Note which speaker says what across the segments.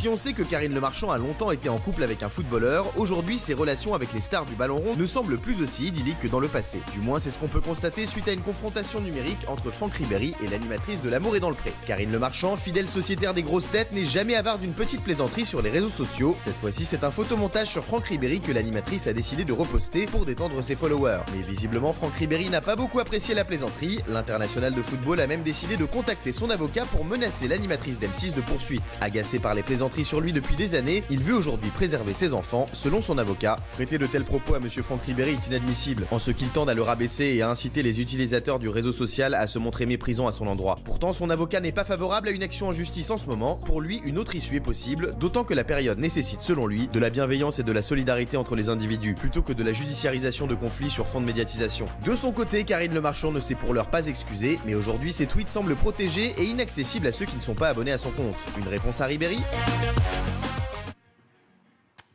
Speaker 1: Si on sait que Karine Le Marchand a longtemps été en couple avec un footballeur, aujourd'hui ses relations avec les stars du ballon rond ne semblent plus aussi idylliques que dans le passé. Du moins c'est ce qu'on peut constater suite à une confrontation numérique entre Franck Ribéry et l'animatrice de L'amour est dans le pré. Karine Le Marchand, fidèle sociétaire des grosses têtes, n'est jamais avare d'une petite plaisanterie sur les réseaux sociaux. Cette fois-ci c'est un photomontage sur Franck Ribéry que l'animatrice a décidé de reposter pour détendre ses followers. Mais visiblement Franck Ribéry n'a pas beaucoup apprécié la plaisanterie. L'international de football a même décidé de contacter son avocat pour menacer l'animatrice d'M6 de poursuite. Agacé par les plaisanteries sur lui depuis des années, il veut aujourd'hui préserver ses enfants, selon son avocat. Prêter de tels propos à monsieur Franck Ribéry est inadmissible, en ce qu'il tend à le rabaisser et à inciter les utilisateurs du réseau social à se montrer méprisants à son endroit. Pourtant, son avocat n'est pas favorable à une action en justice en ce moment. Pour lui, une autre issue est possible, d'autant que la période nécessite, selon lui, de la bienveillance et de la solidarité entre les individus, plutôt que de la judiciarisation de conflits sur fond de médiatisation. De son côté, Karine Le Marchand ne s'est pour l'heure pas excusée, mais aujourd'hui ses tweets semblent protégés et inaccessibles à ceux qui ne sont pas abonnés à son compte. Une réponse à Ribéry ?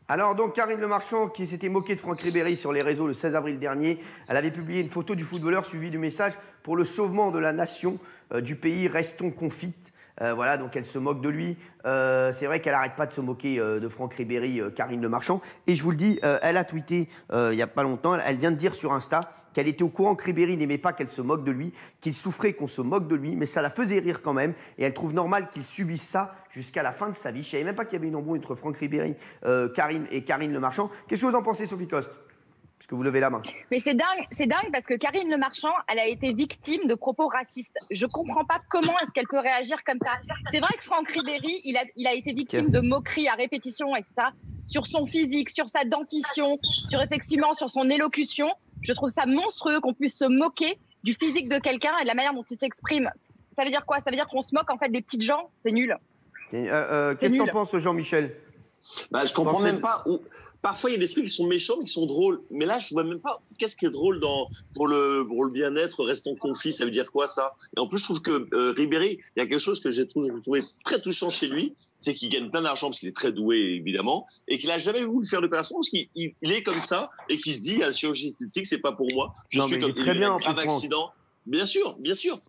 Speaker 2: Alors donc Karine Le Marchand qui s'était moquée de Franck Ribéry sur les réseaux le 16 avril dernier, elle avait publié une photo du footballeur suivie du message « Pour le sauvement de la nation, du pays, restons confites ». Voilà, donc elle se moque de lui. C'est vrai qu'elle n'arrête pas de se moquer de Franck Ribéry, Karine Le Marchand. Et je vous le dis, elle a tweeté il n'y a pas longtemps, elle vient de dire sur Insta qu'elle était au courant que Ribéry n'aimait pas qu'elle se moque de lui, qu'il souffrait qu'on se moque de lui, mais ça la faisait rire quand même. Et elle trouve normal qu'il subisse ça jusqu'à la fin de sa vie. Je ne savais même pas qu'il y avait une embrouille entre Franck Ribéry, Karine et Karine Le Marchand. Qu'est-ce que vous en pensez, Sophie Coste ? Parce que vous levez la main.
Speaker 3: Mais c'est dingue parce que Karine Le Marchand, elle a été victime de propos racistes. Je comprends pas comment est-ce qu'elle peut réagir comme ça. C'est vrai que Franck Ribéry, il a été victime de moqueries à répétition, etc. Sur son physique, sur sa dentition, effectivement sur son élocution. Je trouve ça monstrueux qu'on puisse se moquer du physique de quelqu'un et de la manière dont il s'exprime. Ça veut dire quoi? Ça veut dire qu'on se moque en fait des petites gens? C'est nul.
Speaker 2: Qu'est-ce que t'en penses, Jean-Michel?
Speaker 4: Je comprends même pas. Parfois, il y a des trucs qui sont méchants, mais qui sont drôles. Mais là, je vois même pas qu'est-ce qui est drôle pour le bien-être. Restons confis, ça veut dire quoi, ça? Et en plus, je trouve que Ribéry, il y a quelque chose que j'ai trouvé très touchant chez lui, c'est qu'il gagne plein d'argent parce qu'il est très doué, évidemment, et qu'il a jamais voulu faire d'opération parce qu'il est comme ça et qu'il se dit, la chirurgie esthétique, c'est pas pour moi.
Speaker 2: Il est très bien, en plus,
Speaker 4: accident. Bien sûr.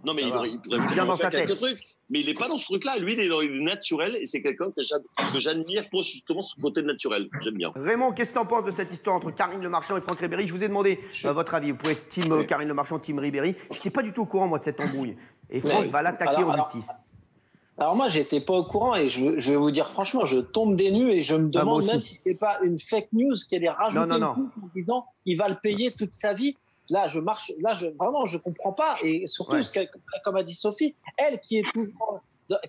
Speaker 4: Non, mais il pourrait faire quelques trucs. Mais il n'est pas dans ce truc-là. Lui, il est dans le naturel et c'est quelqu'un que j'admire pour justement ce côté naturel. J'aime bien.
Speaker 2: Raymond, qu'est-ce que tu en penses de cette histoire entre Karine Le Marchand et Franck Ribéry? Je vous ai demandé votre avis. Vous pouvez être team Karine Le Marchand, team Ribéry. Je n'étais pas du tout au courant, moi, de cette embrouille. Et Franck va l'attaquer en justice.
Speaker 5: Alors moi, j'étais pas au courant et je vais vous dire franchement, je tombe des nues et je me demande même si c'est pas une fake news qu'elle est rajoutée en disant il va le payer toute sa vie. Là, vraiment, je comprends pas. Et surtout, comme a dit Sophie, elle qui est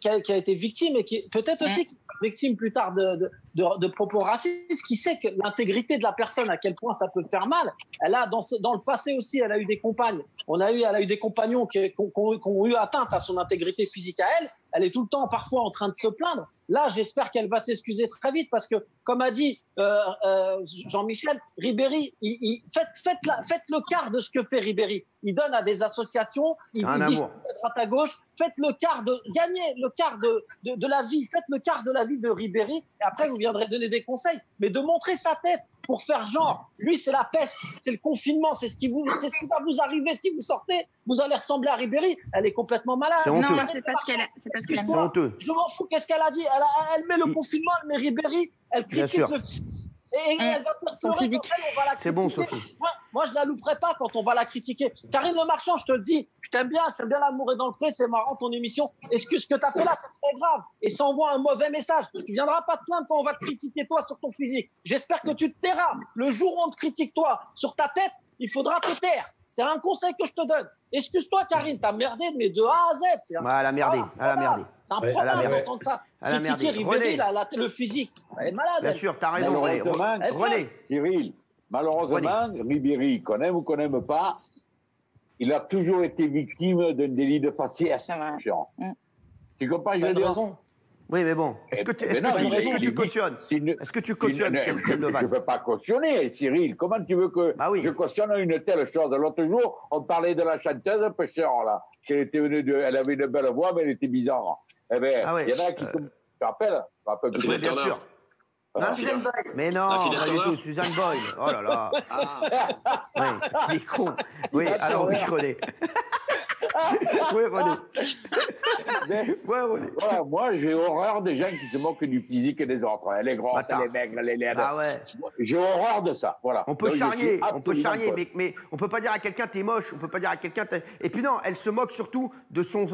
Speaker 5: qui a été victime et qui peut-être aussi victime plus tard de propos racistes, qui sait que l'intégrité de la personne, à quel point ça peut faire mal. Elle a dans le passé aussi, elle a eu des compagnes. Elle a eu des compagnons qui ont eu atteinte à son intégrité physique à elle. Elle est tout le temps parfois en train de se plaindre. Là, j'espère qu'elle va s'excuser très vite parce que, comme a dit Jean-Michel, Ribéry, faites le quart de ce que fait Ribéry. Il donne à des associations, il dit à droite à gauche, gagnez le quart de la vie, faites le quart de la vie de Ribéry et après vous viendrez donner des conseils. Mais de montrer sa tête pour faire genre, lui c'est la peste, c'est le confinement, c'est ce qui va vous arriver si vous sortez, vous allez ressembler à Ribéry. Elle est complètement malade.
Speaker 2: C'est honteux.
Speaker 3: Non, c'est parce qu'elle a.
Speaker 2: C'est honteux.
Speaker 5: Je m'en fous, qu'est-ce qu'elle a dit? Elle met le confinement, elle met Ribéry, elle critique le... Et elle va pleurer quand on va la critiquer.
Speaker 2: C'est bon, Sophie.
Speaker 5: Moi, je la louperai pas quand on va la critiquer. Karine Le Marchand, je te le dis, je t'aime bien L'amour est dans le pré, c'est marrant ton émission. Et ce que tu as fait là, c'est très grave. Et ça envoie un mauvais message. Tu viendras pas te plaindre quand on va te critiquer toi sur ton physique. J'espère que tu te tairas. Le jour où on te critique toi sur ta tête, il faudra te taire. C'est un conseil que je te donne. Excuse-toi, Karine, t'as merdé, mais de A à Z. C'est
Speaker 2: elle a merdé.
Speaker 5: C'est un problème d'entendre ça. Critiquer Ribéry, le physique. Elle est malade.
Speaker 2: Bien sûr, t'as raison.
Speaker 6: René. Cyril, malheureusement, Ribéry, qu'on aime ou qu'on n'aime pas, il a toujours été victime d'un délit de faciès. Tu comprends? Il a raison.
Speaker 2: Oui, mais bon, est-ce que tu cautionnes? Est-ce que tu cautionnes qu'elle le va?
Speaker 6: Je ne peux pas cautionner, Cyril. Comment tu veux que je cautionne une telle chose? L'autre jour, on parlait de la chanteuse Pêcheur, là. Elle avait une belle voix, mais elle était bizarre. Eh bien, il y en a qui... Tu te rappelles?
Speaker 2: Oui, bien sûr. Mais non, pas du tout, Suzanne Boyle. Oh là là. Oui, il est con. Oui, alors oui, René. Oui, René.
Speaker 6: Ouais, René. Voilà, moi, j'ai horreur des gens qui se moquent du physique et des autres. Elle est grosse, elle est maigre, elle est laide.
Speaker 2: Ah ouais.
Speaker 6: J'ai horreur de ça. Voilà.
Speaker 2: On peut charrier, mais on peut pas dire à quelqu'un t'es moche, on peut pas dire à quelqu'un et puis non, elle se moque surtout de son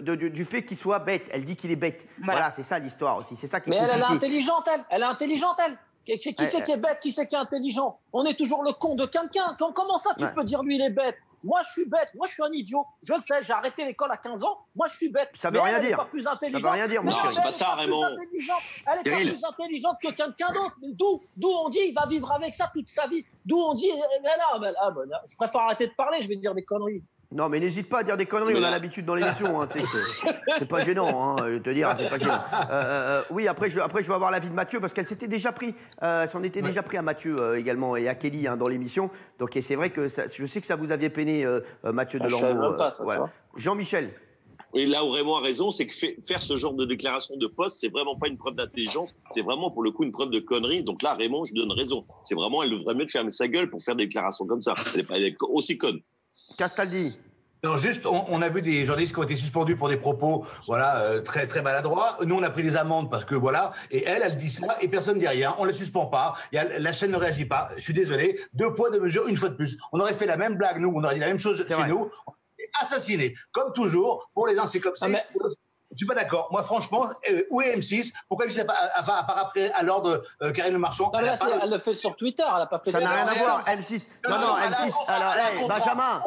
Speaker 2: du fait qu'il soit bête. Elle dit qu'il est bête. Voilà, c'est ça l'histoire aussi. C'est ça qui est compliqué.
Speaker 5: Mais elle est intelligente, elle est intelligente, elle. Qui c'est qui est bête, qui c'est qui est intelligent? On est toujours le con de quelqu'un. Comment ça tu peux dire lui il est bête? Moi je suis bête, moi je suis un idiot. Je le sais, j'ai arrêté l'école à 15 ans. Moi je suis bête.
Speaker 2: Ça veut rien dire.
Speaker 5: Pas plus intelligente.
Speaker 2: Ça veut rien dire.
Speaker 4: Non, c'est pas ça, Raymond.
Speaker 5: Elle est pas plus intelligente que quelqu'un d'autre. D'où on dit il va vivre avec ça toute sa vie. D'où on dit je préfère arrêter de parler, je vais dire des conneries.
Speaker 2: Non, mais n'hésite pas à dire des conneries, on a l'habitude dans l'émission. Hein, c'est pas gênant, je te dire, c'est pas gênant. Oui, après, je vais avoir l'avis de Mathieu, parce qu'elle s'était déjà pris, s'en était déjà pris à Mathieu également et à Kelly dans l'émission. Donc, et c'est vrai que je sais que ça vous aviez peiné, Mathieu Delormeau.
Speaker 5: Voilà.
Speaker 2: Jean-Michel.
Speaker 4: Et là où Raymond a raison, c'est que faire ce genre de déclaration de poste, c'est vraiment pas une preuve d'intelligence, c'est vraiment pour le coup une preuve de connerie. Donc là, Raymond, je donne raison. C'est vraiment, elle devrait mieux fermer sa gueule pour faire des déclarations comme ça. Elle est aussi conne.
Speaker 2: Castaldi.
Speaker 7: Non, juste, on a vu des journalistes qui ont été suspendus pour des propos, voilà, très très maladroits. Nous, on a pris des amendes parce que voilà, et elle dit ça et personne ne dit rien. On la suspend pas. La chaîne ne réagit pas. Je suis désolé. 2 poids 2 mesures, une fois de plus. On aurait fait la même blague nous, on aurait dit la même chose chez nous. Assassiné, comme toujours. Pour les uns, c'est comme ça. Je suis pas d'accord. Moi, franchement, où est M6? Pourquoi il ne pas après à l'ordre Karine Le Marchand?
Speaker 5: Elle le fait sur Twitter, elle n'a pas fait
Speaker 2: ça. Ça n'a rien à voir, M6. Non, M6. Alors, Benjamin.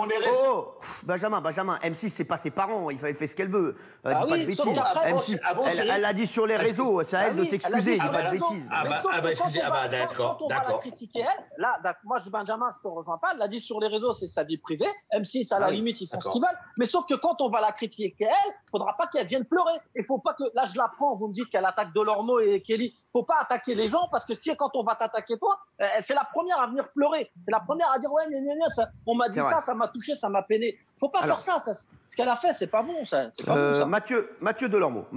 Speaker 2: Benjamin, M6, c'est pas ses parents. Elle fait ce qu'elle veut. Dis pas de bêtises. M6, elle l'a dit sur les réseaux. C'est à elle de s'excuser. Dis pas de bêtises.
Speaker 5: Quand on va la critiquer, elle, là, moi, Benjamin, je te rejoins pas. Elle l'a dit sur les réseaux, c'est sa vie privée. M6, à la limite, ils font ce qu'ils veulent. Mais sauf que quand on va la critiquer, elle, il faudra pas qu'elle vienne pleurer. Il faut pas que, là je la prends, vous me dites qu'elle attaque Delormeau et Kelly, faut pas attaquer les gens parce que si quand on va t'attaquer toi, c'est la première à venir pleurer, c'est la première à dire ouais on m'a dit ça m'a touché, ça m'a peiné. Faut pas faire ça, ce qu'elle a fait c'est pas bon ça. C'est pas bon, ça.
Speaker 2: Mathieu Delormeau,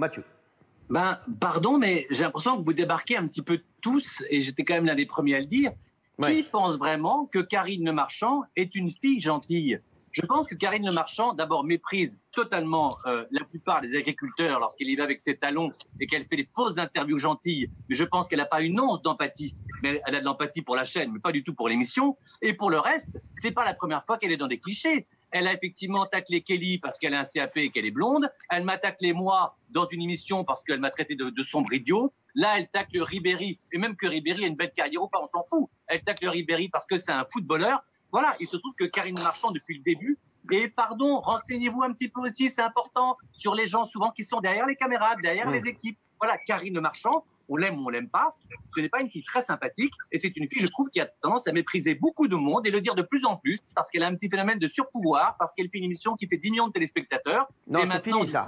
Speaker 8: Ben pardon mais j'ai l'impression que vous débarquez un petit peu tous et j'étais quand même l'un des premiers à le dire. Qui pense vraiment que Karine Le Marchand est une fille gentille? Je pense que Karine Le Marchand, d'abord, méprise totalement la plupart des agriculteurs lorsqu'elle y va avec ses talons et qu'elle fait des fausses interviews gentilles. Mais je pense qu'elle n'a pas une once d'empathie. Mais elle a de l'empathie pour la chaîne, mais pas du tout pour l'émission. Et pour le reste, c'est pas la première fois qu'elle est dans des clichés. Elle a effectivement taclé Kelly parce qu'elle a un CAP et qu'elle est blonde. Elle m'a taclé moi dans une émission parce qu'elle m'a traité de sombre idiot. Là, elle tacle Ribéry. Et même que Ribéry a une belle carrière ou pas, on s'en fout. Elle tacle Ribéry parce que c'est un footballeur. Voilà, il se trouve que Karine Marchand, depuis le début, et pardon, renseignez-vous un petit peu aussi, c'est important, sur les gens souvent qui sont derrière les caméras, derrière les équipes. Voilà, Karine Marchand, on l'aime ou on l'aime pas, ce n'est pas une fille très sympathique, et c'est une fille, je trouve, qui a tendance à mépriser beaucoup de monde et le dire de plus en plus, parce qu'elle a un petit phénomène de surpouvoir, parce qu'elle fait une émission qui fait 10 millions de téléspectateurs.
Speaker 2: Non, c'est fini ça.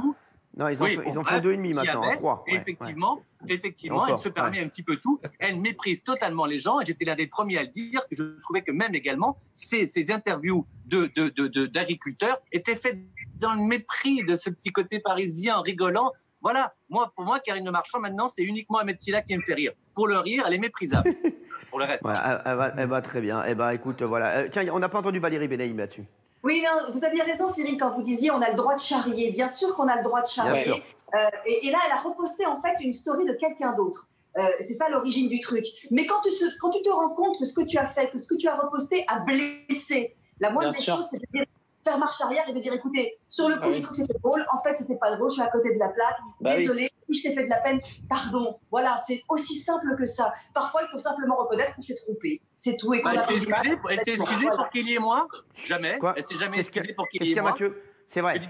Speaker 2: Non, ils en font 2,5 maintenant, 3.
Speaker 8: Effectivement, elle se permet un petit peu tout. Elle méprise totalement les gens. Et j'étais l'un des premiers à le dire, que je trouvais que même également, ces interviews d'agriculteurs étaient faites dans le mépris de ce petit côté parisien rigolant. Voilà, pour moi, Karine Le Marchand, maintenant, c'est uniquement Ahmed Silla qui me fait rire. Pour le rire, elle est méprisable. Pour le reste.
Speaker 2: Elle va très bien. Écoute, voilà. Tiens, on n'a pas entendu Valérie Benaïm là-dessus.
Speaker 9: Oui, non, vous aviez raison, Cyril, quand vous disiez on a le droit de charrier. Bien sûr qu'on a le droit de charrier. Et là, elle a reposté en fait une story de quelqu'un d'autre. C'est ça l'origine du truc. Mais quand tu te rends compte que ce que tu as fait, que ce que tu as reposté a blessé, la moindre des choses, c'est de dire, faire marche arrière et de dire écoutez, sur le coup, j'ai cru que c'était drôle. En fait, c'était pas drôle. Je suis à côté de la plaque. Désolée. Si je t'ai fait de la peine, pardon. Voilà, c'est aussi simple que ça. Parfois, il faut simplement reconnaître qu'on s'est trompé. C'est tout. Et qu'on
Speaker 8: elle s'est excusée pour Kelly et moi? Jamais. Elle s'est jamais excusée pour Kelly et moi.
Speaker 2: Mathieu, c'est vrai.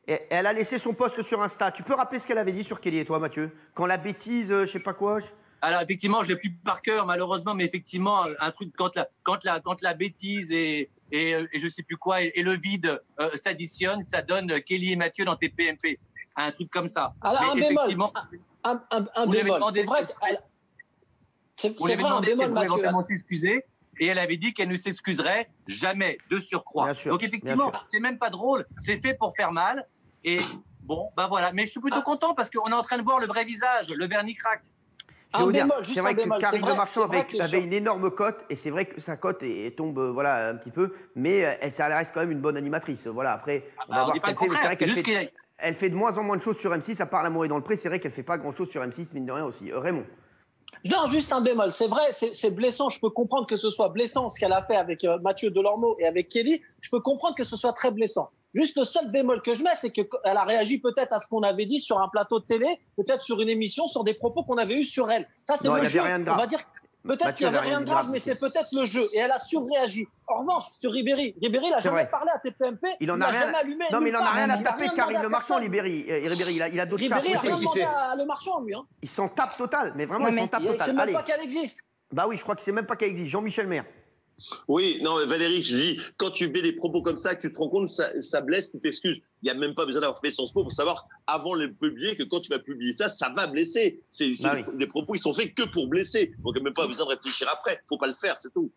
Speaker 2: Elle a laissé son post sur Insta. Tu peux rappeler ce qu'elle avait dit sur Kelly et toi, Mathieu? Quand la bêtise, je sais pas quoi.
Speaker 8: Alors effectivement, je l'ai plus par cœur malheureusement, mais effectivement, un truc quand la bêtise et je sais plus quoi et le vide s'additionnent, ça donne Kelly et Mathieu dans tes PMP. Un truc comme ça.
Speaker 5: Alors, un bémol. Un bémol. C'est vrai
Speaker 8: on lui avait demandé si elle pouvait éventuellement s'excuser et elle avait dit qu'elle ne s'excuserait jamais de surcroît. Donc effectivement, c'est même pas drôle, c'est fait pour faire mal et bon, bah voilà. Mais je suis plutôt content parce qu'on est en train de voir le vrai visage, le vernis craque.
Speaker 2: C'est vrai que Karine Le Marchand avait une énorme cote, et c'est vrai que sa cote tombe voilà, un petit peu, mais elle reste quand même une bonne animatrice. Voilà, après, on va voir ce qu'elle fait. C'est vrai qu'elle fait de moins en moins de choses sur M6, à part L'amour est dans le pré. C'est vrai qu'elle ne fait pas grand-chose sur M6, mine de rien aussi. Raymond.
Speaker 5: Non, juste un bémol. C'est vrai, c'est blessant. Je peux comprendre que ce soit blessant ce qu'elle a fait avec Mathieu Delormeau et avec Kelly. Je peux comprendre que ce soit très blessant. Juste le seul bémol que je mets, c'est qu'elle a réagi peut-être à ce qu'on avait dit sur un plateau de télé, peut-être sur une émission, sur des propos qu'on avait eus sur elle. Ça, c'est le jeu. On va dire peut-être qu'il n'y avait rien de grave, mais c'est peut-être le jeu. Et elle a surréagi. En revanche, sur Ribéry, il n'a jamais parlé à TPMP.
Speaker 2: Il n'a jamais allumé. Non, mais il n'en a rien à taper Karine Le Marchand, Ribéry. Il a d'autres chats.
Speaker 5: Ribéry a rien demandé à Le Marchand, lui.
Speaker 2: Il s'en tape total, mais vraiment, il s'en tape total.
Speaker 5: Il ne sait même pas qu'elle existe.
Speaker 2: Bah oui, je crois qu'il ne sait même pas qu'elle existe. Jean-Michel Maire.
Speaker 4: Oui, non, mais Valérie, je dis, quand tu fais des propos comme ça, que tu te rends compte, ça blesse, tu t'excuses. Il n'y a même pas besoin d'avoir fait Sciences Po pour savoir, avant de publier, que quand tu vas publier ça, ça va blesser. Des propos, ils sont faits que pour blesser. Donc, il n'y a même pas besoin de réfléchir après. Il ne faut pas le faire, c'est tout.